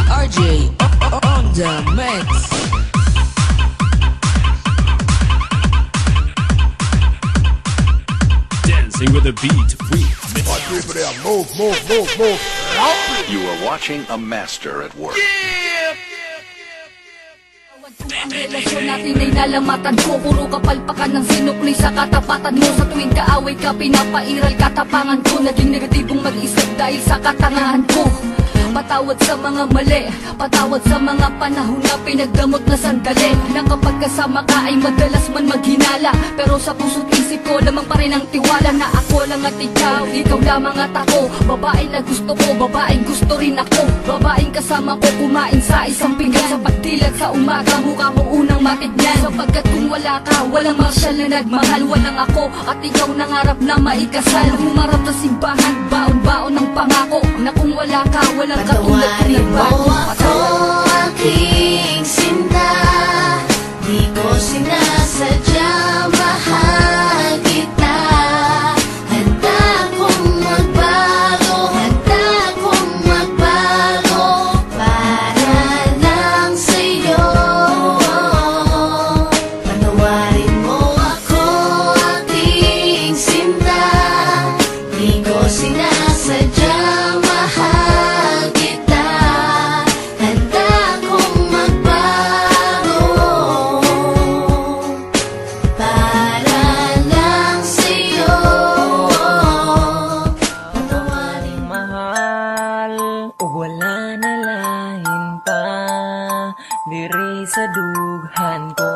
RJ on the mix. Dancing with the beat, free. Move, move, move, move. You are watching a master at work. Ang relasyon natin ay nalamatan ko. Puro kapalpakan ng sinukli sa katapatan mo. Sa tuwing kaaway ka, pinapairal katapangan ko. Naging negatibong mag-isip dahil sa katangahan ko. Patawad sa mga mali, patawad sa mga panahon na pinagdamot na sandali. Na kapag kasama ka ay madalas man maghinala, pero sa puso't isip ko lamang pa rin ang tiwala na ako lang at ikaw lamang at ako. Babae na gusto ko, babaeng gusto rin ako. Babaeng kasama ko kumain sa isang pinggan. Sa pagdilag sa umaga, mukha mo unang matignan. Sapagkat kung wala ka, walang marsyal na nagmahal. Walang ako at ikaw nangarap na maikasal. Humarap sa simbahan, baon-baon ng pangako na kung wala ka, walang katulad Patawarin ng mo bago. ako, aking sinta. Di ko sinasadya, mahal kita. Handa kong magbago, handa kong magbago para lang sa'yo. Patawarin mo ako, aking sinta. Di ko sinasadya, mahal kita. Handa kong magbago para lang sa'yo. Patawarin Mahal o wala na lain pa diri sa dughan ko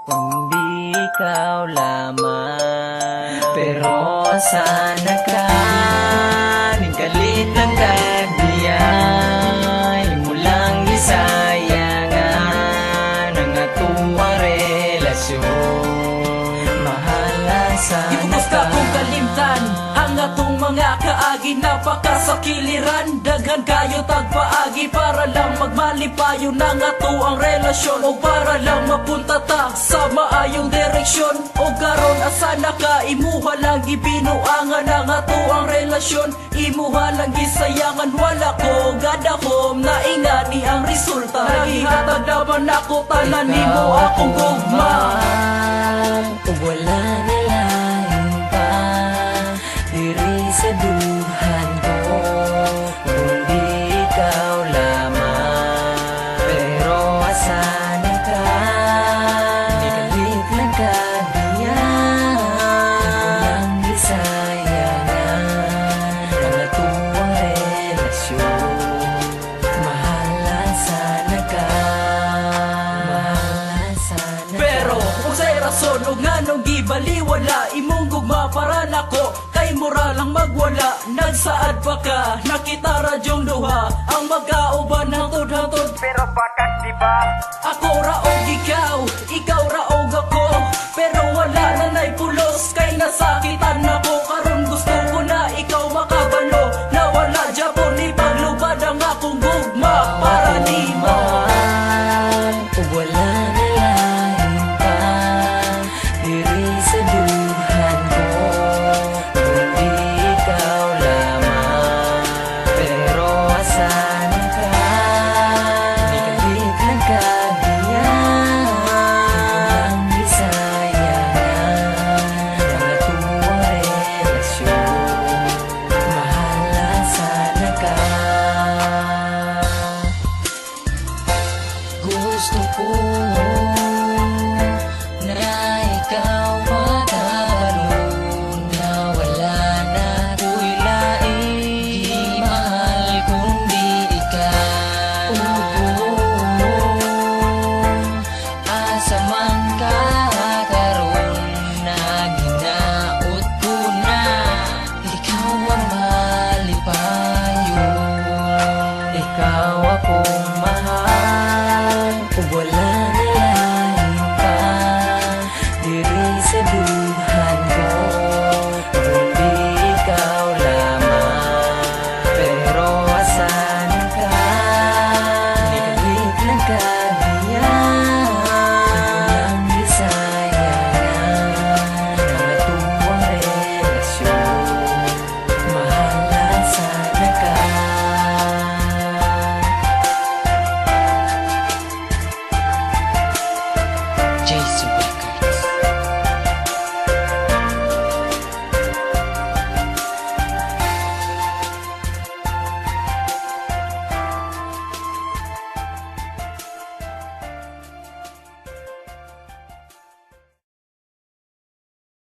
kundi ikaw lamang. Pero sana ka ning kalit lang kagdiyay mo lang gisayangan ang atuang relasyon. Mahala sana Ibukos ka kong kalimtan ang atong mga kaagi, napakasakiliran. Daghan kayo tagpaagi para lang magmalipayo ng ato ang relasyon, o para lang mapunta ta sa maayong direksyon. O karon asana ka, imuha lang gibinuangan ang ato ang relasyon. Imuha lang gisayangan, wala ko gadahom na ingani ang resulta. Nagihatag naman ako, tanan nimo akong gugma. O wala na lain pa diri sa duhan ko kundi ikaw lamang. Pero asana ka ikalit lang kagdiyan ang gisayangan ang atuang relasyon. Mahala sana ka, mahala sana ka. Pero kung sa'y rason o nga nung gibaliwala, imong gugma para nako kay mura lang magwala. Nagsaad pa ka, nakita radyong duha ang magkauban ng tudhatod. Pero bakit di ba? Ako raog ikaw, ikaw raog ako. Pero wala na na'y pulos kay nasakitan ako. Karon gusto ko na ikaw makabalo, na wala dyan ni paglubad ang akong gugma para ni mo. Mahal o wala na lain pa diri sa duhan ko kundi ikaw lamang. Pero asana ka ikalit lang kagdiyan ang gisayangan ang atuang relasyon. Mahala sana ka. Gusto ko na ikaw magkaroon na wala na ko'y lain. Di mahal kundi ikaw. Asa man ka karon na ginaot ko na ikaw ang malipayon. Ikaw ako